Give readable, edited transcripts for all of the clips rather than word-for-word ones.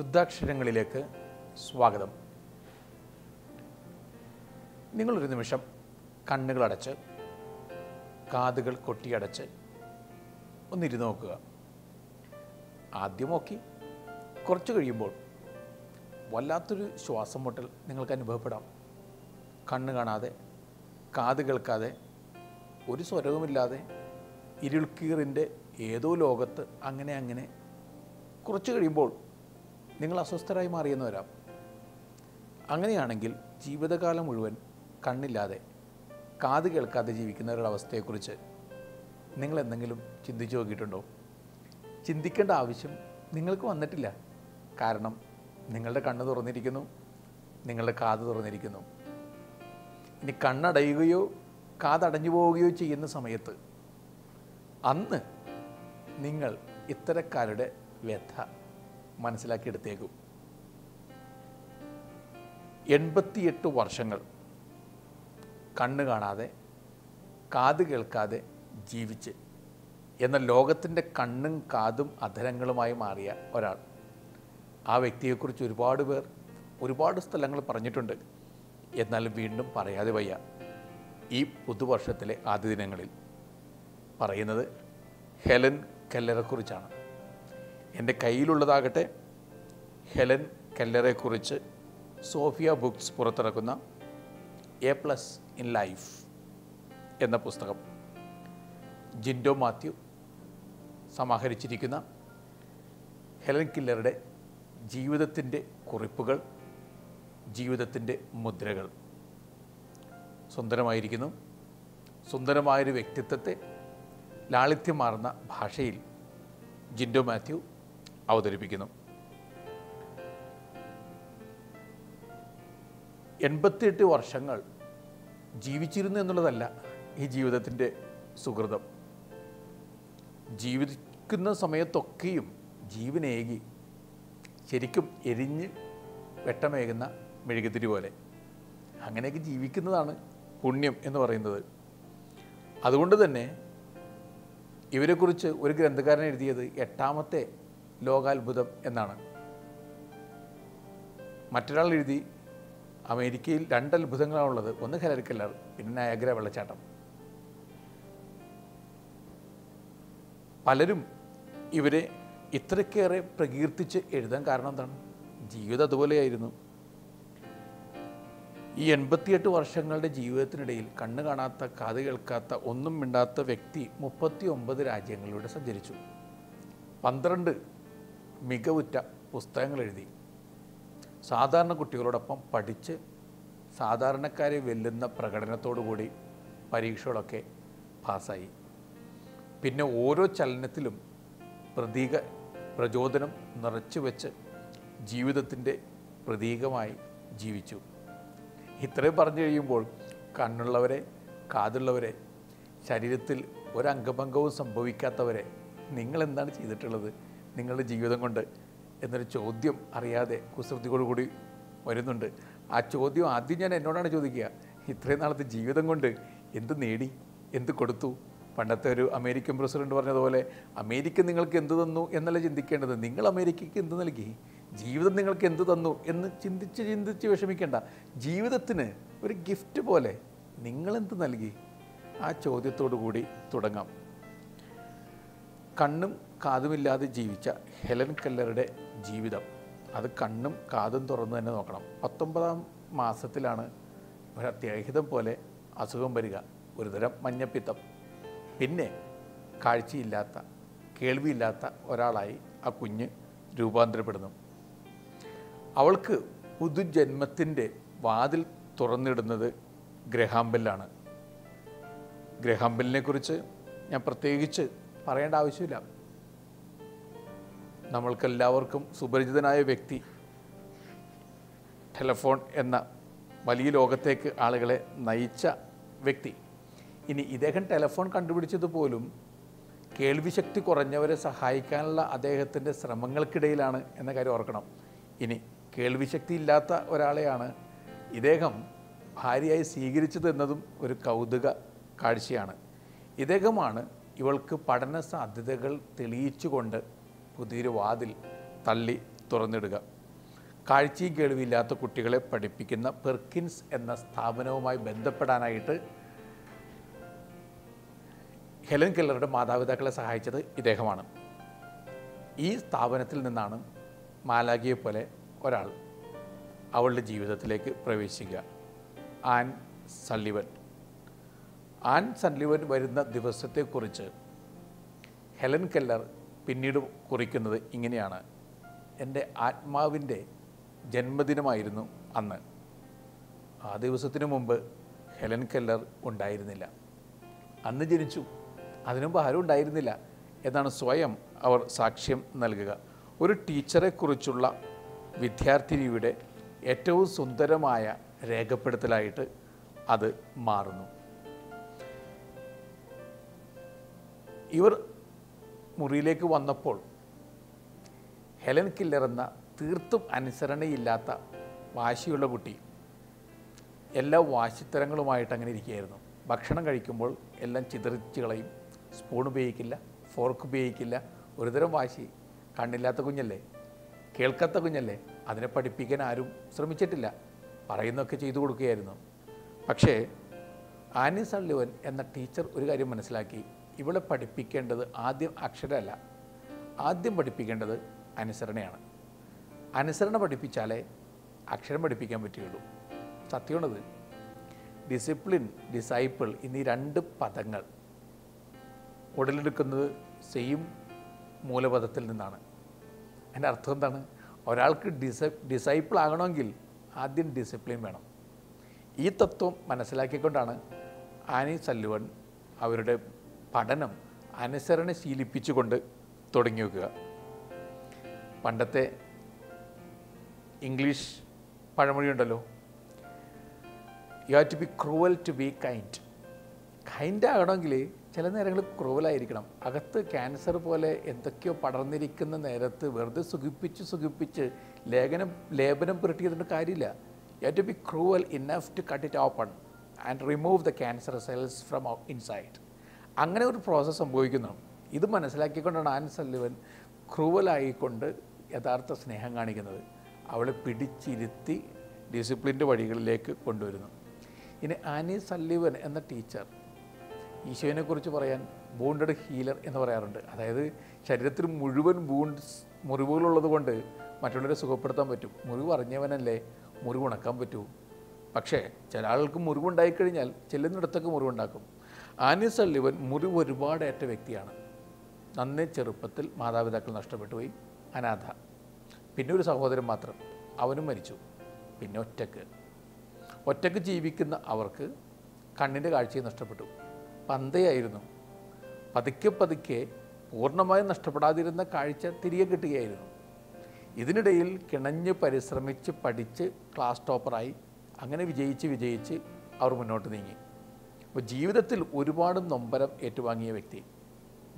ശുദ്ധാക്ഷരങ്ങളിലേക്ക് സ്വാഗതം. നിങ്ങളൊരു നിമിഷം കണ്ണുകളടച്ച് കാതുകൾ കൊട്ടിയടച്ച് ഒന്നിരുന്ന് നോക്കുക. ആദ്യം നോക്കി കുറച്ച് കഴിയുമ്പോൾ വല്ലാത്തൊരു ശ്വാസം മുട്ടൽ നിങ്ങൾക്ക് അനുഭവപ്പെടാം. കണ്ണ് കാണാതെ, കാത് കേൾക്കാതെ, ഒരു സ്വരവുമില്ലാതെ ഇരുൾക്കീറിൻ്റെ ഏതോ ലോകത്ത് അങ്ങനെ കുറച്ച് കഴിയുമ്പോൾ നിങ്ങൾ അസ്വസ്ഥരായി മാറിയെന്ന് വരാം. അങ്ങനെയാണെങ്കിൽ ജീവിതകാലം മുഴുവൻ കണ്ണില്ലാതെ കാത് കേൾക്കാതെ ജീവിക്കുന്നവരുടെ അവസ്ഥയെക്കുറിച്ച് നിങ്ങൾ എന്തെങ്കിലും ചിന്തിച്ചു നോക്കിയിട്ടുണ്ടോ? ചിന്തിക്കേണ്ട ആവശ്യം നിങ്ങൾക്ക് വന്നിട്ടില്ല. കാരണം നിങ്ങളുടെ കണ്ണ് തുറന്നിരിക്കുന്നു, നിങ്ങളുടെ കാത് തുറന്നിരിക്കുന്നു. ഇനി കണ്ണടയുകയോ കാതടഞ്ഞു പോവുകയോ ചെയ്യുന്ന സമയത്ത് അന്ന് നിങ്ങൾ ഇത്തരക്കാരുടെ വ്യഥ മനസ്സിലാക്കിയെടുത്തേക്കും. 88 വർഷങ്ങൾ കണ്ണ് കാണാതെ കാത് കേൾക്കാതെ ജീവിച്ച് എന്ന ലോകത്തിൻ്റെ കണ്ണും കാതും അധരങ്ങളുമായി മാറിയ ഒരാൾ. ആ വ്യക്തിയെക്കുറിച്ച് ഒരുപാട് പേർ ഒരുപാട് സ്ഥലങ്ങൾ പറഞ്ഞിട്ടുണ്ട്. എന്നാൽ വീണ്ടും പറയാതെ വയ്യ. ഈ പുതുവർഷത്തിലെ ആദ്യ ദിനങ്ങളിൽ പറയുന്നത് ഹെലൻ കെല്ലറെക്കുറിച്ചാണ്. എൻ്റെ കയ്യിലുള്ളതാകട്ടെ ഹെലൻ കെല്ലറെക്കുറിച്ച് സോഫിയ ബുക്സ് പുറത്തിറക്കുന്ന A+ ഇൻ ലൈഫ് എന്ന പുസ്തകം. ജിൻഡോ മാത്യു സമാഹരിച്ചിരിക്കുന്ന ഹെലൻ കെല്ലറുടെ ജീവിതത്തിൻ്റെ കുറിപ്പുകൾ, ജീവിതത്തിൻ്റെ മുദ്രകൾ. സുന്ദരമായിരിക്കുന്നു. സുന്ദരമായൊരു വ്യക്തിത്വത്തെ ലാളിത്യമാർന്ന ഭാഷയിൽ ജിൻഡോ മാത്യു അവതരിപ്പിക്കുന്നു. 88 വർഷങ്ങൾ ജീവിച്ചിരുന്നു എന്നുള്ളതല്ല ഈ ജീവിതത്തിൻ്റെ സുഹൃതം. ജീവിക്കുന്ന സമയത്തൊക്കെയും ജീവനേകി ശരിക്കും എരിഞ്ഞ് വെട്ടമേകുന്ന മെഴുകുതിരി പോലെ അങ്ങനെയൊക്കെ ജീവിക്കുന്നതാണ് പുണ്യം എന്ന് പറയുന്നത്. അതുകൊണ്ട് തന്നെ ഇവരെക്കുറിച്ച് ഒരു ഗ്രന്ഥകാരൻ എഴുതിയത് 8ാമത്തെ ലോകാത്ഭുതം എന്നാണ്. മറ്റൊരാൾ എഴുതി അമേരിക്കയിൽ 2 അത്ഭുതങ്ങളാണുള്ളത്. ഒന്ന് ഹെലൻ കെല്ലർ, പിന്നെ നയാഗ്ര വെള്ളച്ചാട്ടം. പലരും ഇവരെ ഇത്രയ്ക്കേറെ പ്രകീർത്തിച്ച് എഴുതാൻ കാരണം എന്താണ്? ജീവിതം അതുപോലെയായിരുന്നു. ഈ 88 വർഷങ്ങളുടെ ജീവിതത്തിനിടയിൽ കണ്ണ് കാണാത്ത, കാത് കേൾക്കാത്ത, ഒന്നും മിണ്ടാത്ത വ്യക്തി 39 രാജ്യങ്ങളിലൂടെ സഞ്ചരിച്ചു. 12 മികവുറ്റ പുസ്തകങ്ങൾ എഴുതി. സാധാരണ കുട്ടികളോടൊപ്പം പഠിച്ച് സാധാരണക്കാരെ വെല്ലുന്ന പ്രകടനത്തോടുകൂടി പരീക്ഷകളൊക്കെ പാസ്സായി. പിന്നെ ഓരോ ചലനത്തിലും പ്രചോദനം നിറച്ചു വെച്ച് ജീവിതത്തിൻ്റെ പ്രതീകമായി ജീവിച്ചു. ഇത്രയും പറഞ്ഞു കഴിയുമ്പോൾ കണ്ണുള്ളവരെ, കാതുള്ളവരെ, ശരീരത്തിൽ ഒരംഗഭംഗവും സംഭവിക്കാത്തവരെ നിങ്ങളെന്താണ് ചെയ്തിട്ടുള്ളത് നിങ്ങളുടെ ജീവിതം കൊണ്ട് എന്നൊരു ചോദ്യം അറിയാതെ കുസൃതിയോടുകൂടി വരുന്നുണ്ട്. ആ ചോദ്യം ആദ്യം ഞാൻ എന്നോടാണ് ചോദിക്കുക. ഇത്രയും നാളത്തെ ജീവിതം കൊണ്ട് എന്ത് നേടി, എന്ത് കൊടുത്തു? പണ്ടത്തെ ഒരു അമേരിക്കൻ പ്രസിഡന്റ് പറഞ്ഞതുപോലെ അമേരിക്ക നിങ്ങൾക്ക് എന്ത് തന്നു എന്നല്ല ചിന്തിക്കേണ്ടത്, നിങ്ങൾ അമേരിക്കയ്ക്ക് എന്ത് നൽകി, ജീവിതം നിങ്ങൾക്ക് എന്ത് തന്നു എന്ന് ചിന്തിച്ച് വിഷമിക്കേണ്ട. ജീവിതത്തിന് ഒരു ഗിഫ്റ്റ് പോലെ നിങ്ങളെന്ത് നൽകി? ആ ചോദ്യത്തോടു കൂടി തുടങ്ങാം. കണ്ണും കാതുമില്ലാതെ ജീവിച്ച ഹെലൻ കെല്ലറുടെ ജീവിതം, അത് കണ്ണും കാതും തുറന്ന് തന്നെ നോക്കണം. 19ാം മാസത്തിലാണ് ഒരു അത്യാഹിതം പോലെ അസുഖം വരിക, ഒരുതരം മഞ്ഞപ്പിത്തം. പിന്നെ കാഴ്ചയില്ലാത്ത, കേൾവിയില്ലാത്ത ഒരാളായി ആ കുഞ്ഞ് രൂപാന്തരപ്പെടുന്നു. അവൾക്ക് പുതുജന്മത്തിൻ്റെ വാതിൽ തുറന്നിടുന്നത് ഗ്രഹാം ബെല്ലാണ്. ഗ്രഹാം ബെല്ലിനെ കുറിച്ച് ഞാൻ പ്രത്യേകിച്ച് പറയേണ്ട ആവശ്യമില്ല. നമ്മൾക്കെല്ലാവർക്കും സുപരിചിതനായ വ്യക്തി, ടെലഫോൺ എന്ന വലിയ ലോകത്തേക്ക് ആളുകളെ നയിച്ച വ്യക്തി. ഇനി ഇദ്ദേഹം ടെലഫോൺ കണ്ടുപിടിച്ചത് പോലും കേൾവിശക്തി കുറഞ്ഞവരെ സഹായിക്കാനുള്ള അദ്ദേഹത്തിൻ്റെ ശ്രമങ്ങൾക്കിടയിലാണ് എന്ന കാര്യം ഓർക്കണം. ഇനി കേൾവിശക്തി ഇല്ലാത്ത ഒരാളെയാണ് ഇദ്ദേഹം ഭാര്യയായി സ്വീകരിച്ചത് എന്നതും ഒരു കൗതുക കാഴ്ചയാണ്. ഇദ്ദേഹമാണ് ഇവൾക്ക് പഠന സാധ്യതകൾ തെളിയിച്ചുകൊണ്ട് പുതിയൊരു വാതിൽ തള്ളി തുറന്നിടുക. കാഴ്ചയും കേൾവിയില്ലാത്ത കുട്ടികളെ പഠിപ്പിക്കുന്ന പെർക്കിൻസ് എന്ന സ്ഥാപനവുമായി ബന്ധപ്പെടാനായിട്ട് ഹെലൻ കെല്ലറുടെ മാതാപിതാക്കളെ സഹായിച്ചത് ഇദ്ദേഹമാണ്. ഈ സ്ഥാപനത്തിൽ നിന്നാണ് മാലാഖയെ പോലെ ഒരാൾ അവളുടെ ജീവിതത്തിലേക്ക് പ്രവേശിക്കുക. An Sullivan. ആൻ സള്ളിവൻ വരുന്ന ദിവസത്തെക്കുറിച്ച് ഹെലൻ കെല്ലർ പിന്നീട് കുറിക്കുന്നത് ഇങ്ങനെയാണ്: എൻ്റെ ആത്മാവിൻ്റെ ജന്മദിനമായിരുന്നു അന്ന്. ആ ദിവസത്തിനു മുമ്പ് ഹെലൻ കെല്ലർ ഉണ്ടായിരുന്നില്ല. അന്ന് ജനിച്ചു, അതിനുമുമ്പ് ആരും ഉണ്ടായിരുന്നില്ല എന്നാണ് സ്വയം അവർ സാക്ഷ്യം നൽകുക. ഒരു ടീച്ചറെക്കുറിച്ചുള്ള വിദ്യാർത്ഥിനിയുടെ ഏറ്റവും സുന്ദരമായ രേഖപ്പെടുത്തലായിട്ട് അത് മാറുന്നു. ഇവർ മുറിയിലേക്ക് വന്നപ്പോൾ ഹെലൻ കെല്ലർ എന്ന തീർത്തും അനുസരണയില്ലാത്ത വാശിയുള്ള കുട്ടി എല്ലാ വാശിത്തരങ്ങളുമായിട്ട് അങ്ങനെ ഇരിക്കുകയായിരുന്നു. ഭക്ഷണം കഴിക്കുമ്പോൾ എല്ലാം ചിതറിച്ച് കളയും. സ്പൂൺ ഉപയോഗിക്കില്ല, ഫോർക്ക് ഉപയോഗിക്കില്ല. ഒരുതരം വാശി. കണ്ണില്ലാത്ത കുഞ്ഞല്ലേ, കേൾക്കാത്ത കുഞ്ഞല്ലേ, അതിനെ പഠിപ്പിക്കാൻ ആരും ശ്രമിച്ചിട്ടില്ല. പറയുന്നതൊക്കെ ചെയ്തു കൊടുക്കുകയായിരുന്നു. പക്ഷേ ആനി സള്ളിവൻ എന്ന ടീച്ചർ ഒരു കാര്യം മനസ്സിലാക്കി: ഇവളെ പഠിപ്പിക്കേണ്ടത് ആദ്യം അക്ഷരമല്ല, ആദ്യം പഠിപ്പിക്കേണ്ടത് അനുസരണയാണ്. അനുസരണ പഠിപ്പിച്ചാലേ അക്ഷരം പഠിപ്പിക്കാൻ പറ്റുകയുള്ളൂ. സത്യമാണത്. ഡിസിപ്ലിൻ, ഡിസൈപ്പിൾ എന്നീ രണ്ട് പദങ്ങൾ ഉടലെടുക്കുന്നത് സെയിം മൂലപദത്തിൽ നിന്നാണ്. അതിൻ്റെ അർത്ഥം എന്താണ്? ഒരാൾക്ക് ഡിസൈപ്പിൾ ആകണമെങ്കിൽ ആദ്യം ഡിസിപ്ലിൻ വേണം. ഈ തത്വം മനസ്സിലാക്കിക്കൊണ്ടാണ് ആനി സള്ളിവൻ അവരുടെ പഠനം അനുസരണ ശീലിപ്പിച്ചുകൊണ്ട് തുടങ്ങി വെക്കുക. പണ്ടത്തെ ഇംഗ്ലീഷ് പഴമൊഴിയുണ്ടല്ലോ, you have to be cruel to be kind. Kind ആകണമെങ്കിൽ ചില നേരങ്ങളിൽ ക്രൂവലായിരിക്കണം. അകത്ത് ക്യാൻസർ പോലെ എന്തൊക്കെയോ പടർന്നിരിക്കുന്ന നേരത്ത് വെറുതെ സുഖിപ്പിച്ച് ലേപനം പുരട്ടിയതുകൊണ്ട് കാര്യമില്ല. You have to be cruel enough to cut it open and remove the cancer cells from inside. അങ്ങനെ ഒരു പ്രോസസ്സ് സംഭവിക്കുന്നു. ഇത് മനസ്സിലാക്കിക്കൊണ്ടാണ് ആൻ സള്ളിവൻ ക്രൂവലായിക്കൊണ്ട് യഥാർത്ഥ സ്നേഹം കാണിക്കുന്നത്. അവളെ പിടിച്ചിരുത്തി ഡിസിപ്ലിൻ്റെ വഴികളിലേക്ക് കൊണ്ടുവരുന്നു. ഇനി ആനി സള്ളിവൻ എന്ന ടീച്ചർ ഈശോയെക്കുറിച്ച് പറയാൻ വൂണ്ടഡ് ഹീലർ എന്ന് പറയാറുണ്ട്. അതായത് ശരീരത്തിൽ മുഴുവൻ മുറിവുകളുള്ളത് കൊണ്ട് മറ്റുള്ളവരെ സുഖപ്പെടുത്താൻ പറ്റും. മുറിവ് അറിഞ്ഞവനല്ലേ മുറിവ് ഉണക്കാൻ പറ്റൂ. പക്ഷേ ചില ആൾക്ക് മുറിവുണ്ടായിക്കഴിഞ്ഞാൽ ചെല്ലുന്നിടത്തൊക്കെ മുറിവുണ്ടാക്കും. ആനി സള്ളിവൻ മുറിവ് ഒരുപാടേറ്റ വ്യക്തിയാണ്. നന്നേ ചെറുപ്പത്തിൽ മാതാപിതാക്കൾ നഷ്ടപ്പെട്ടു പോയി, അനാഥ. പിന്നെ ഒരു സഹോദരൻ മാത്രം, അവനും മരിച്ചു. പിന്നെ ഒറ്റക്ക് ജീവിക്കുന്ന അവർക്ക് കണ്ണിൻ്റെ കാഴ്ചയും നഷ്ടപ്പെട്ടു. പന്തയായിരുന്നു. പതുക്കെ പൂർണ്ണമായും നഷ്ടപ്പെടാതിരുന്ന കാഴ്ച തിരികെ കിട്ടുകയായിരുന്നു. ഇതിനിടയിൽ കിണഞ്ഞ് പരിശ്രമിച്ച് പഠിച്ച് ക്ലാസ് ടോപ്പറായി. അങ്ങനെ വിജയിച്ച് അവർ മുന്നോട്ട് നീങ്ങി. അപ്പോൾ ജീവിതത്തിൽ ഒരുപാട് നൊമ്പരം ഏറ്റുവാങ്ങിയ വ്യക്തി,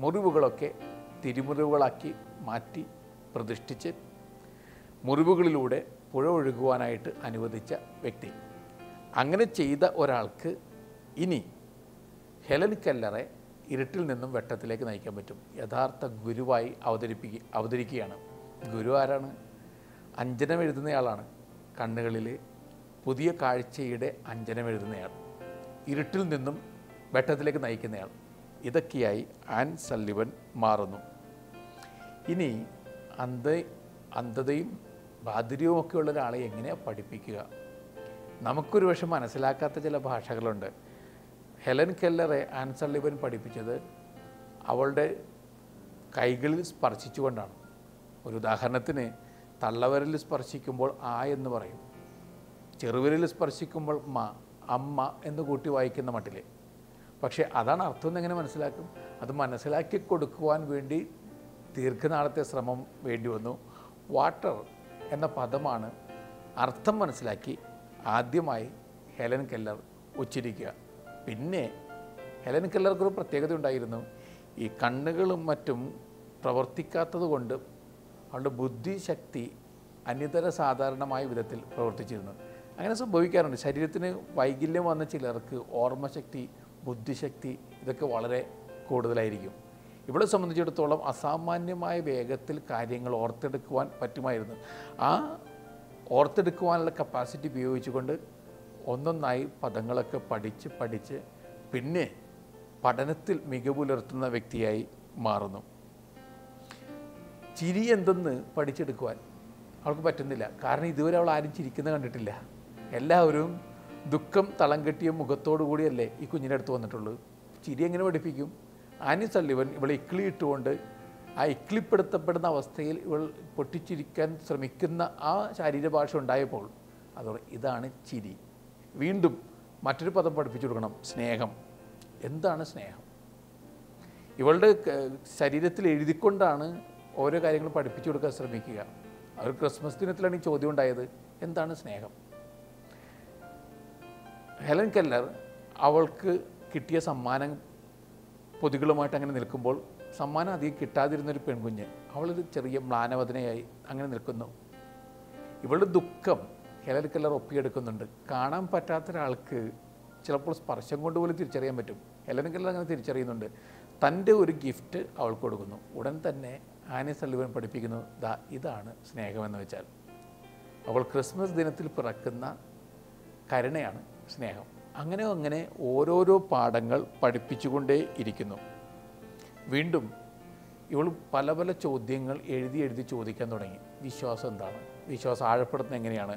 മുറിവുകളൊക്കെ തിരുമുറിവുകളാക്കി മാറ്റി പ്രതിഷ്ഠിച്ച് മുറിവുകളിലൂടെ പുഴ ഒഴുകുവാനായിട്ട് അനുവദിച്ച വ്യക്തി. അങ്ങനെ ചെയ്ത ഒരാൾക്ക് ഇനി ഹെലൻ കെല്ലറെ ഇരുട്ടിൽ നിന്നും വെട്ടത്തിലേക്ക് നയിക്കാൻ പറ്റും. യഥാർത്ഥ ഗുരുവായി അവതരിക്കുകയാണ്. ഗുരു ആരാണ്? അഞ്ജനം എഴുതുന്നയാളാണ്. കണ്ണുകളിൽ പുതിയ കാഴ്ചയുടെ അഞ്ജനം എഴുതുന്നയാൾ, ഇരുട്ടിൽ നിന്നും വെട്ടത്തിലേക്ക് നയിക്കുന്നയാൾ. ഇതൊക്കെയായി ആൻ സള്ളിവൻ മാറുന്നു. ഇനി അന്ധതയും ബാധിര്യവും ഒക്കെ ഉള്ള ഒരാളെ എങ്ങനെയാണ് പഠിപ്പിക്കുക? നമുക്കൊരു പക്ഷെ മനസ്സിലാക്കാത്ത ചില ഭാഷകളുണ്ട്. ഹെലൻ കെല്ലറെ ആൻ സള്ളിവൻ പഠിപ്പിച്ചത് അവളുടെ കൈകളിൽ സ്പർശിച്ചുകൊണ്ടാണ്. ഒരു ഉദാഹരണത്തിന്, തള്ളവിരലിൽ സ്പർശിക്കുമ്പോൾ ആ എന്ന് പറയും, ചെറുവിരലിൽ സ്പർശിക്കുമ്പോൾ അമ്മ എന്ന് കൂട്ടി വായിക്കുന്ന മട്ടിലെ. പക്ഷേ അതാണ് അർത്ഥം എന്നെങ്ങനെ മനസ്സിലാക്കും? അത് മനസ്സിലാക്കി കൊടുക്കുവാൻ വേണ്ടി ദീർഘനാളത്തെ ശ്രമം വേണ്ടി വന്നു. വാട്ടർ എന്ന പദമാണ് അർത്ഥം മനസ്സിലാക്കി ആദ്യമായി ഹെലൻ കെല്ലർ ഉച്ചരിക്കുക. പിന്നെ ഹെലൻ കെല്ലർക്കൊരു പ്രത്യേകത ഉണ്ടായിരുന്നു. ഈ കണ്ണുകളും മറ്റും പ്രവർത്തിക്കാത്തത് കൊണ്ട് അവളുടെ ബുദ്ധിശക്തി അന്യതര സാധാരണമായ വിധത്തിൽ പ്രവർത്തിച്ചിരുന്നു. അങ്ങനെ സംഭവിക്കാറുണ്ട്. ശരീരത്തിന് വൈകല്യം വന്ന ചിലർക്ക് ഓർമ്മശക്തി, ബുദ്ധിശക്തി ഇതൊക്കെ വളരെ കൂടുതലായിരിക്കും. ഇവിടെ സംബന്ധിച്ചിടത്തോളം അസാമാന്യമായ വേഗത്തിൽ കാര്യങ്ങൾ ഓർത്തെടുക്കുവാൻ പറ്റുമായിരുന്നു. ആ ഓർത്തെടുക്കുവാനുള്ള കപ്പാസിറ്റി ഉപയോഗിച്ചുകൊണ്ട് ഒന്നൊന്നായി പദങ്ങളൊക്കെ പഠിച്ച് പിന്നെ പഠനത്തിൽ മികവ് പുലർത്തുന്ന വ്യക്തിയായി മാറുന്നു. ചിരി എന്തെന്ന് പഠിച്ചെടുക്കുവാൻ അവൾക്ക് പറ്റുന്നില്ല. കാരണം ഇതുവരെ അവൾ ആരും ചിരിക്കുന്നത് കണ്ടിട്ടില്ല. എല്ലാവരും ദുഃഖം തളം കെട്ടിയ മുഖത്തോടു കൂടിയല്ലേ ഈ കുഞ്ഞിൻ്റെ അടുത്ത് വന്നിട്ടുള്ളത്. ചിരി എങ്ങനെ പഠിപ്പിക്കും? ആനി സള്ളിവൻ ഇവളെ ഇക്കിളി ഇട്ടുകൊണ്ട് ആ ഇക്കിളിപ്പെടുത്തപ്പെടുന്ന അവസ്ഥയിൽ ഇവൾ പൊട്ടിച്ചിരിക്കാൻ ശ്രമിക്കുന്ന ആ ശരീരഭാഷ ഉണ്ടായപ്പോൾ അതോടെ ഇതാണ് ചിരി. വീണ്ടും മറ്റൊരു പദം പഠിപ്പിച്ചു കൊടുക്കണം, സ്നേഹം. എന്താണ് സ്നേഹം? ഇവളുടെ ശരീരത്തിൽ എഴുതിക്കൊണ്ടാണ് ഓരോ കാര്യങ്ങളും പഠിപ്പിച്ചു കൊടുക്കാൻ ശ്രമിക്കുക. അവർ ക്രിസ്മസ് ദിനത്തിലാണ് ഈ ചോദ്യം ഉണ്ടായത്, എന്താണ് സ്നേഹം? ഹെലൻ കെല്ലർ അവൾക്ക് കിട്ടിയ സമ്മാനം പൊതികളുമായിട്ട് അങ്ങനെ നിൽക്കുമ്പോൾ, സമ്മാനം അധികം കിട്ടാതിരുന്നൊരു പെൺകുഞ്ഞ് അവളൊരു ചെറിയ മ്ലാനവദനയായി അങ്ങനെ നിൽക്കുന്നു. ഇവളുടെ ദുഃഖം ഹെലൻ കെല്ലർ ഒപ്പിയെടുക്കുന്നുണ്ട്. കാണാൻ പറ്റാത്ത ഒരാൾക്ക് ചിലപ്പോൾ സ്പർശം കൊണ്ട് പോലും തിരിച്ചറിയാൻ പറ്റും. ഹെലൻ കെല്ലർ അങ്ങനെ തിരിച്ചറിയുന്നുണ്ട്. തൻ്റെ ഒരു ഗിഫ്റ്റ് അവൾക്ക് കൊടുക്കുന്നു. ഉടൻ തന്നെ ആനി സള്ളിവൻ പഠിപ്പിക്കുന്നു, ഇതാണ് സ്നേഹമെന്ന് വെച്ചാൽ. അവൾ ക്രിസ്മസ് ദിനത്തിൽ പിറക്കുന്ന കരുണയാണ് സ്നേഹം. അങ്ങനെ ഓരോരോ പാഠങ്ങൾ പഠിപ്പിച്ചുകൊണ്ടേ ഇരിക്കുന്നു. വീണ്ടും ഇവൾ പല പല ചോദ്യങ്ങൾ എഴുതി ചോദിക്കാൻ തുടങ്ങി. വിശ്വാസം എന്താണ്? വിശ്വാസം ആഴപ്പെടുത്തുന്നത് എങ്ങനെയാണ്?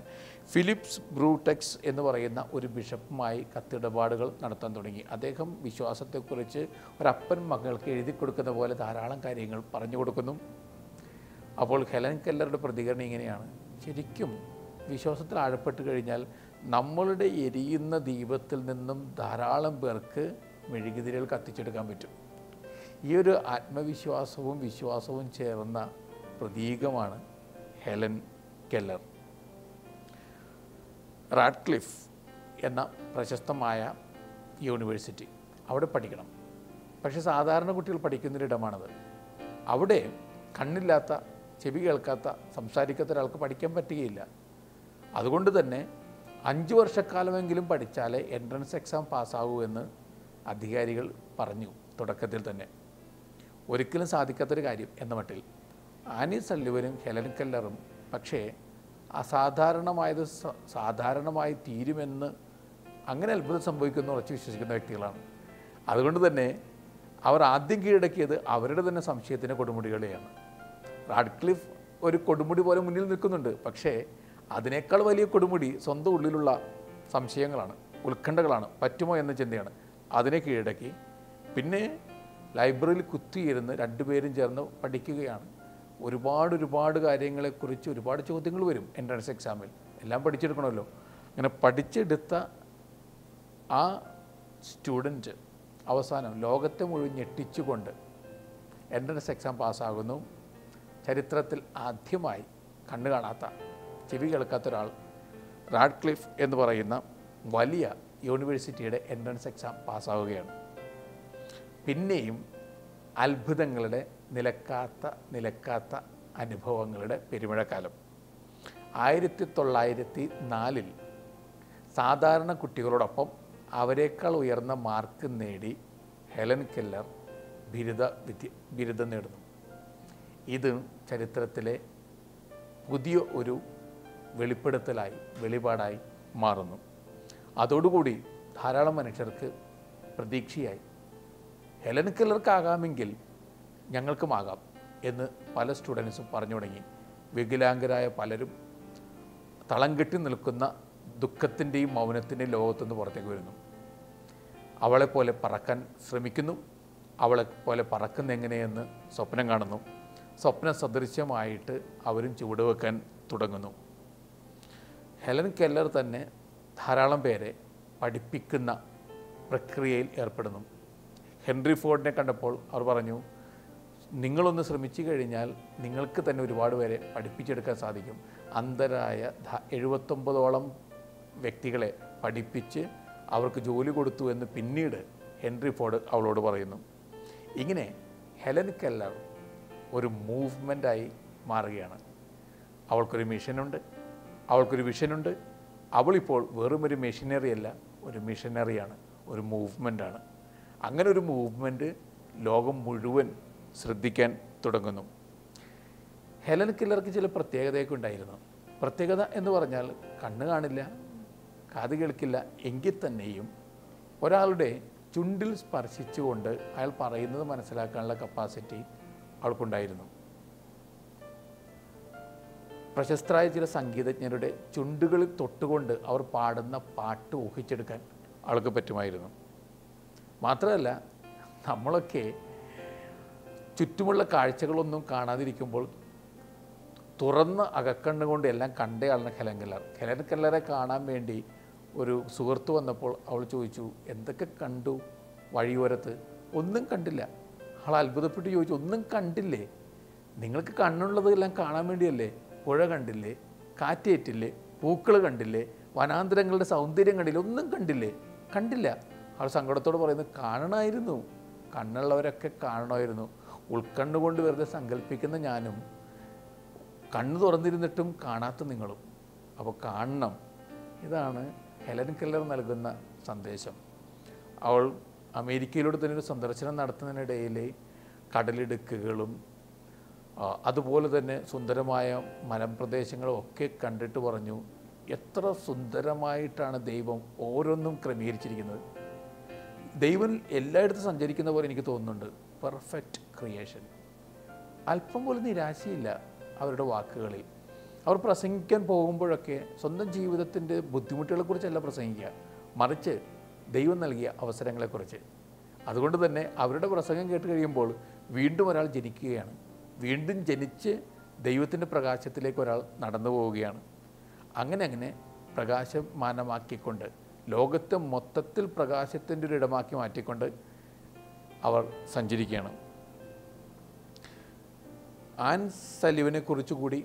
ഫിലിപ്സ് ബ്രൂടെക്സ് എന്ന് പറയുന്ന ഒരു ബിഷപ്പുമായി കത്തിടപാടുകൾ നടത്താൻ തുടങ്ങി. അദ്ദേഹം വിശ്വാസത്തെക്കുറിച്ച് ഒരപ്പൻ മകൾക്ക് എഴുതി കൊടുക്കുന്ന പോലെ ധാരാളം കാര്യങ്ങൾ പറഞ്ഞു കൊടുക്കുന്നു. അപ്പോൾ ഹെലൻ കെല്ലറുടെ പ്രതികരണം ഇങ്ങനെയാണ്, ശരിക്കും വിശ്വാസത്തിൽ ആഴപ്പെട്ട് കഴിഞ്ഞാൽ നമ്മളുടെ എരിയുന്ന ദീപത്തിൽ നിന്നും ധാരാളം പേർക്ക് മെഴുകുതിരികൾ കത്തിച്ചെടുക്കാൻ പറ്റും. ഈ ഒരു ആത്മവിശ്വാസവും വിശ്വാസവും ചേർന്ന പ്രതീകമാണ് ഹെലൻ കെല്ലർ. റാഡ്ക്ലിഫ് എന്ന പ്രശസ്തമായ യൂണിവേഴ്സിറ്റി, അവിടെ പഠിക്കണം. പക്ഷേ സാധാരണ കുട്ടികൾ പഠിക്കുന്നൊരിടമാണത്. അവിടെ കണ്ണില്ലാത്ത, ചെവി കേൾക്കാത്ത, സംസാരിക്കാത്ത ഒരാൾക്ക് പഠിക്കാൻ പറ്റുകയില്ല. അതുകൊണ്ട് തന്നെ 5 വർഷക്കാലമെങ്കിലും പഠിച്ചാലേ എൻട്രൻസ് എക്സാം പാസ്സാകൂ എന്ന് അധികാരികൾ പറഞ്ഞു തുടക്കത്തിൽ തന്നെ. ഒരിക്കലും സാധിക്കാത്തൊരു കാര്യം എന്ന മട്ടിൽ ആനി സള്ളിവനും ഹെലൻ കെല്ലറും പക്ഷേ അസാധാരണമായത് സാധാരണമായി തീരുമെന്ന് അങ്ങനെ അത്ഭുതം സംഭവിക്കുമെന്ന് ഉറച്ചു വിശ്വസിക്കുന്ന വ്യക്തികളാണ്. അതുകൊണ്ട് തന്നെ അവർ ആദ്യം കീഴടക്കിയത് അവരുടെ തന്നെ സംശയത്തിൻ്റെ കൊടുമുടികളെയാണ്. റാഡ്ക്ലിഫ് ഒരു കൊടുമുടി പോലെ മുന്നിൽ നിൽക്കുന്നുണ്ട്. പക്ഷേ അതിനേക്കാൾ വലിയ കൊടുമുടി സ്വന്തം ഉള്ളിലുള്ള സംശയങ്ങളാണ്, ഉത്കണ്ഠകളാണ്, പറ്റുമോ എന്ന ചിന്തയാണ്. അതിനെ കീഴടക്കി പിന്നെ ലൈബ്രറിയിൽ കുത്തിയിരുന്ന് രണ്ടുപേരും ചേർന്ന് പഠിക്കുകയാണ്. ഒരുപാട് കാര്യങ്ങളെക്കുറിച്ച് ഒരുപാട് ചോദ്യങ്ങൾ വരും എൻട്രൻസ് എക്സാമിൽ. എല്ലാം പഠിച്ചെടുക്കണമല്ലോ. അങ്ങനെ പഠിച്ചെടുത്ത ആ സ്റ്റുഡൻറ്റ് അവസാനം ലോകത്തെ മുഴുവൻ ഞെട്ടിച്ചുകൊണ്ട് എൻട്രൻസ് എക്സാം പാസ്സാകുന്നു. ചരിത്രത്തിൽ ആദ്യമായി കണ്ണു കാണാത്ത, ചെവി കേൾക്കാത്ത ഒരാൾ റാഡ്ക്ലിഫ് എന്ന് പറയുന്ന വലിയ യൂണിവേഴ്സിറ്റിയുടെ എൻട്രൻസ് എക്സാം പാസ്സാവുകയാണ്. പിന്നെയും അത്ഭുതങ്ങളുടെ നിലക്കാത്ത അനുഭവങ്ങളുടെ പെരുമഴക്കാലം. 1904 സാധാരണ കുട്ടികളോടൊപ്പം അവരെക്കാൾ ഉയർന്ന മാർക്ക് നേടി ഹെലൻ കെല്ലർ ബിരുദം നേടുന്നു. ഇത് ചരിത്രത്തിലെ പുതിയ ഒരു വെളിപാടായി മാറുന്നു. അതോടുകൂടി ധാരാളം മനുഷ്യർക്ക് പ്രതീക്ഷയായി. ഹെലൻ കെല്ലർക്കാകാമെങ്കിൽ ഞങ്ങൾക്കുമാകാം എന്ന് പല സ്റ്റുഡൻസും പറഞ്ഞു തുടങ്ങി. വികലാംഗരായ പലരും തളം കെട്ടി നിൽക്കുന്ന ദുഃഖത്തിൻ്റെയും മൗനത്തിൻ്റെയും ലോകത്തുനിന്ന് പുറത്തേക്ക് വരുന്നു. അവളെപ്പോലെ പറക്കാൻ ശ്രമിക്കുന്നു. അവളെപ്പോലെ പറക്കുന്ന എങ്ങനെയെന്ന് സ്വപ്നം കാണുന്നു. സ്വപ്ന സദൃശ്യമായിട്ട് അവരും ചുവടുവെക്കാൻ തുടങ്ങുന്നു. ഹെലൻ കെല്ലർ തന്നെ ധാരാളം പേരെ പഠിപ്പിക്കുന്ന പ്രക്രിയയിൽ ഏർപ്പെടുന്നു. ഹെൻറി ഫോർഡിനെ കണ്ടപ്പോൾ അവർ പറഞ്ഞു, നിങ്ങളൊന്ന് ശ്രമിച്ചു കഴിഞ്ഞാൽ നിങ്ങൾക്ക് തന്നെ ഒരുപാട് പേരെ പഠിപ്പിച്ചെടുക്കാൻ സാധിക്കും. അന്ധരായ 79ഓളം വ്യക്തികളെ പഠിപ്പിച്ച് അവർക്ക് ജോലി കൊടുത്തു എന്ന് പിന്നീട് ഹെൻറി ഫോർഡ് അവളോട് പറയുന്നു. ഇങ്ങനെ ഹെലൻ കെല്ലർ ഒരു മൂവ്മെൻ്റായി മാറുകയാണ്. അവൾക്കൊരു മിഷനുണ്ട്, അവൾക്കൊരു വിഷനുണ്ട്. അവളിപ്പോൾ വെറുമൊരു മെഷീനറി അല്ല, ഒരു മിഷനറിയാണ്, ഒരു മൂവ്മെൻ്റാണ്. അങ്ങനെ ഒരു മൂവ്മെൻറ്റ് ലോകം മുഴുവൻ ശ്രദ്ധിക്കാൻ തുടങ്ങുന്നു. ഹെലൻ കെല്ലർക്ക് ചില പ്രത്യേകതയൊക്കെ ഉണ്ടായിരുന്നു. പ്രത്യേകത എന്ന് പറഞ്ഞാൽ കണ്ണ് കാണില്ല, കാത് കേൾക്കില്ല, എങ്കിൽ തന്നെയും ഒരാളുടെ ചുണ്ടിൽ സ്പർശിച്ചുകൊണ്ട് അയാൾ പറയുന്നത് മനസ്സിലാക്കാനുള്ള കപ്പാസിറ്റി അവൾക്കുണ്ടായിരുന്നു. പ്രശസ്തരായ ചില സംഗീതജ്ഞരുടെ ചുണ്ടുകളിൽ തൊട്ടുകൊണ്ട് അവർ പാടുന്ന പാട്ട് ഊഹിച്ചെടുക്കാൻ അവൾക്ക് പറ്റുമായിരുന്നു. മാത്രമല്ല, നമ്മളൊക്കെ ചുറ്റുമുള്ള കാഴ്ചകളൊന്നും കാണാതിരിക്കുമ്പോൾ തുറന്ന് അകക്കണ്ണുകൊണ്ട് എല്ലാം കണ്ടയാളാണ് ഹെലൻ കെല്ലർ. ഹെലൻ കെല്ലറെ കാണാൻ വേണ്ടി ഒരു സുഹൃത്ത് വന്നപ്പോൾ അവൾ ചോദിച്ചു, എന്തൊക്കെ കണ്ടു വഴിയോരത്ത്? ഒന്നും കണ്ടില്ല. അവൾ അത്ഭുതപ്പെട്ട് ചോദിച്ചു, ഒന്നും കണ്ടില്ലേ? നിങ്ങൾക്ക് കണ്ണുള്ളതെല്ലാം കാണാൻ വേണ്ടിയല്ലേ? പുഴ കണ്ടില്ലേ? കാറ്റേറ്റില്ലേ? പൂക്കൾ കണ്ടില്ലേ? വനാന്തരങ്ങളുടെ സൗന്ദര്യം കണ്ടില്ലേ? ഒന്നും കണ്ടില്ലേ? കണ്ടില്ല. അവൾ സങ്കടത്തോട് പറയുന്നത്, കാണണമായിരുന്നു, കണ്ണുള്ളവരൊക്കെ കാണണമായിരുന്നു. ഉൾക്കണ്ണുകൊണ്ട് വെറുതെ സങ്കല്പിക്കുന്ന ഞാനും കണ്ണ് തുറന്നിരുന്നിട്ടും കാണാത്ത നിങ്ങളും. അപ്പോൾ കാണണം. ഇതാണ് ഹെലൻ കെല്ലർ നൽകുന്ന സന്ദേശം. അവൾ അമേരിക്കയിലൂടെ തന്നെ ഒരു സന്ദർശനം നടത്തുന്നതിനിടയിൽ കടലിടുക്കുകളും അതുപോലെ തന്നെ സുന്ദരമായ മലമ്പ്രദേശങ്ങളും ഒക്കെ കണ്ടിട്ട് പറഞ്ഞു, എത്ര സുന്ദരമായിട്ടാണ് ദൈവം ഓരോന്നും ക്രമീകരിച്ചിരിക്കുന്നത്. ദൈവം എല്ലായിടത്തും സഞ്ചരിക്കുന്ന പോലെ എനിക്ക് തോന്നുന്നുണ്ട്. Perfect creation. അല്പം പോലും നിരാശയില്ല അവരുടെ വാക്കുകളിൽ. അവർ പ്രസംഗിക്കാൻ പോകുമ്പോഴൊക്കെ സ്വന്തം ജീവിതത്തിൻ്റെ ബുദ്ധിമുട്ടുകളെക്കുറിച്ചല്ല പ്രസംഗിക്കുക, മറിച്ച് ദൈവം നൽകിയ അവസരങ്ങളെക്കുറിച്ച്. അതുകൊണ്ട് തന്നെ അവരുടെ പ്രസംഗം കേട്ട് കഴിയുമ്പോൾ വീണ്ടും ഒരാൾ ജനിക്കുകയാണ്. വീണ്ടും ജനിച്ച് ദൈവത്തിൻ്റെ പ്രകാശത്തിലേക്ക് ഒരാൾ നടന്നു പോവുകയാണ്. അങ്ങനെ പ്രകാശമാനമാക്കിക്കൊണ്ട് ലോകത്തെ മൊത്തത്തിൽ പ്രകാശത്തിൻ്റെ ഒരു ഇടമാക്കി മാറ്റിക്കൊണ്ട് അവർ സഞ്ചരിക്കുകയാണ്. ആൻ സലിവനെ കുറിച്ച് കൂടി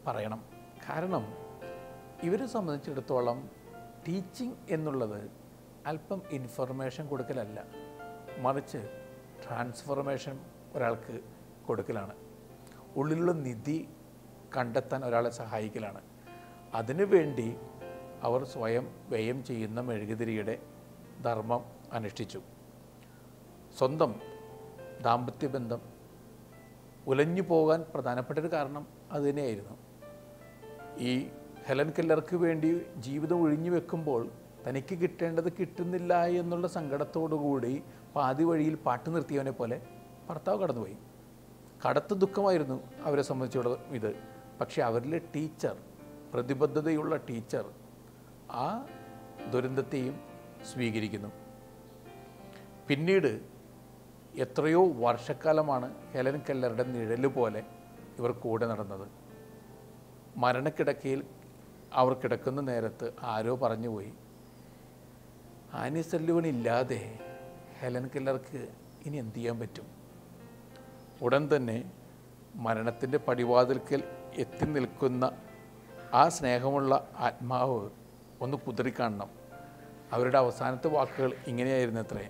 പറയണം. കാരണം ഇവരെ സംബന്ധിച്ചിടത്തോളം ടീച്ചിങ് എന്നുള്ളത് അല്പം ഇൻഫർമേഷൻ കൊടുക്കലല്ല, മറിച്ച് ട്രാൻസ്ഫോർമേഷൻ ഒരാൾക്ക് കൊടുക്കലാണ്. ഉള്ളിലുള്ള നിധി കണ്ടെത്താൻ ഒരാളെ സഹായിക്കലാണ്. അതിനുവേണ്ടി അവർ സ്വയം വ്യയം ചെയ്യുന്ന മെഴുകുതിരിയുടെ ധർമ്മം അനുഷ്ഠിച്ചു. സ്വന്തം ദാമ്പത്യബന്ധം ഉലഞ്ഞു പോകാൻ പ്രധാനപ്പെട്ടൊരു കാരണം അതുതന്നെയായിരുന്നു. ഈ ഹെലൻ കെല്ലർക്ക് വേണ്ടി ജീവിതം ഒഴിഞ്ഞു വെക്കുമ്പോൾ തനിക്ക് കിട്ടേണ്ടത് കിട്ടുന്നില്ല എന്നുള്ള സങ്കടത്തോടുകൂടി പാതി വഴിയിൽ പാട്ട് നിർത്തിയവനെ പോലെ ഭർത്താവ് കടന്നുപോയി. കടത്ത ദുഃഖമായിരുന്നു അവരെ സംബന്ധിച്ചുള്ള ഇത്. പക്ഷെ അവരിലെ ടീച്ചർ, പ്രതിബദ്ധതയുള്ള ടീച്ചർ, ആ ദുരന്തത്തെയും സ്വീകരിക്കുന്നു. പിന്നീട് എത്രയോ വർഷക്കാലമാണ് ഹെലൻ കെല്ലറുടെ നിഴല് പോലെ ഇവർ കൂടെ നടന്നത്. മരണക്കിടക്കയിൽ അവർ കിടക്കുന്ന നേരത്ത് ആരോ പറഞ്ഞുപോയി, ആനി സല്ലിവൺ ഇല്ലാതെ ഹെലൻ കെല്ലർക്ക് ഇനി എന്തു ചെയ്യാൻ പറ്റും? ഉടൻ തന്നെ മരണത്തിൻ്റെ പടിവാതിൽക്കൽ എത്തി നിൽക്കുന്ന ആ സ്നേഹമുള്ള ആത്മാവ് ഒന്ന് കുതിറിക്കാണണം. അവരുടെ അവസാനത്തെ വാക്കുകൾ ഇങ്ങനെയായിരുന്നു അത്രേ,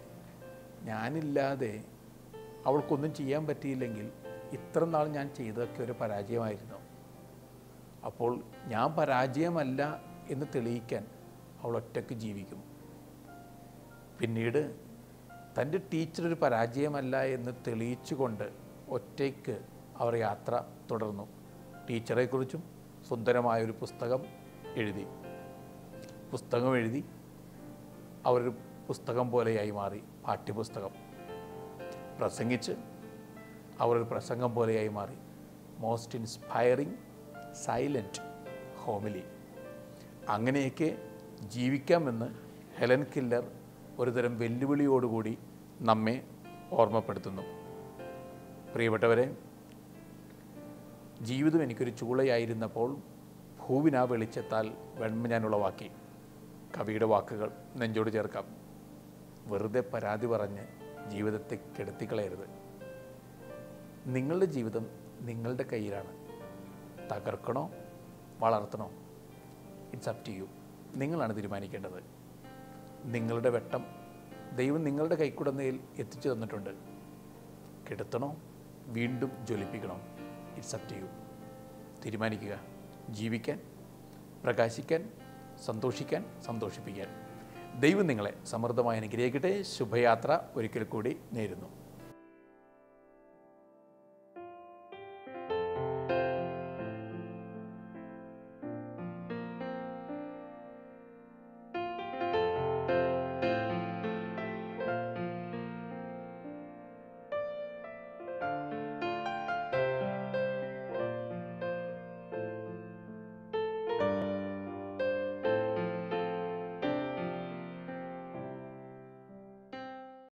ഞാനില്ലാതെ അവൾക്കൊന്നും ചെയ്യാൻ പറ്റിയില്ലെങ്കിൽ ഇത്ര നാൾ ഞാൻ ചെയ്തതൊക്കെ ഒരു പരാജയമായിരുന്നു. അപ്പോൾ ഞാൻ പരാജയമല്ല എന്ന് തെളിയിക്കാൻ അവൾ ഒറ്റയ്ക്ക് ജീവിക്കും. പിന്നീട് തൻ്റെ ടീച്ചർ ഒരു പരാജയമല്ല എന്ന് തെളിയിച്ചുകൊണ്ട് ഒറ്റയ്ക്ക് അവർ യാത്ര തുടർന്നു. ടീച്ചറെക്കുറിച്ചും സുന്ദരമായൊരു പുസ്തകം എഴുതി. അവരൊരു പുസ്തകം പോലെയായി മാറി. പാഠ്യപുസ്തകം പ്രസംഗിച്ച് അവരൊരു പ്രസംഗം പോലെയായി മാറി. Most inspiring silent homely. അങ്ങനെയൊക്കെ ജീവിക്കാമെന്ന് ഹെലൻ കെല്ലർ ഒരുതരം വെല്ലുവിളിയോടുകൂടി നമ്മെ ഓർമ്മപ്പെടുത്തുന്നു. പ്രിയപ്പെട്ടവരെ, ജീവിതം എനിക്കൊരു ചൂളയായിരുന്നപ്പോൾ ഭൂവിനാ വെളിച്ചത്താൽ വെണ്മ ഞാൻ ഉളവാക്കി. കവിയുടെ വാക്കുകൾ നെഞ്ചോട് ചേർക്കാം. വെറുതെ പരാതി പറഞ്ഞ് ജീവിതത്തെ കെടുത്തിക്കളയരുത്. നിങ്ങളുടെ ജീവിതം നിങ്ങളുടെ കയ്യിലാണ്. തകർക്കണോ വളർത്തണോ, ഇറ്റ്സ് അപ് ടു യു. നിങ്ങളാണ് തീരുമാനിക്കേണ്ടത്. നിങ്ങളുടെ വെട്ടം ദൈവം നിങ്ങളുടെ കൈക്കുടന്നയിൽ എത്തിച്ചു തന്നിട്ടുണ്ട്. കെടുത്തണോ വീണ്ടും ജ്വലിപ്പിക്കണം, ഇറ്റ്സ് അപ് ടു യു. തീരുമാനിക്കുക. ജീവിക്കാൻ, പ്രകാശിക്കാൻ, സന്തോഷിക്കാൻ, സന്തോഷിപ്പിക്കാൻ. ദൈവം നിങ്ങളെ സമൃദ്ധമായി അനുഗ്രഹിക്കട്ടെ. ശുഭയാത്ര ഒരിക്കൽ കൂടി നേരുന്നു.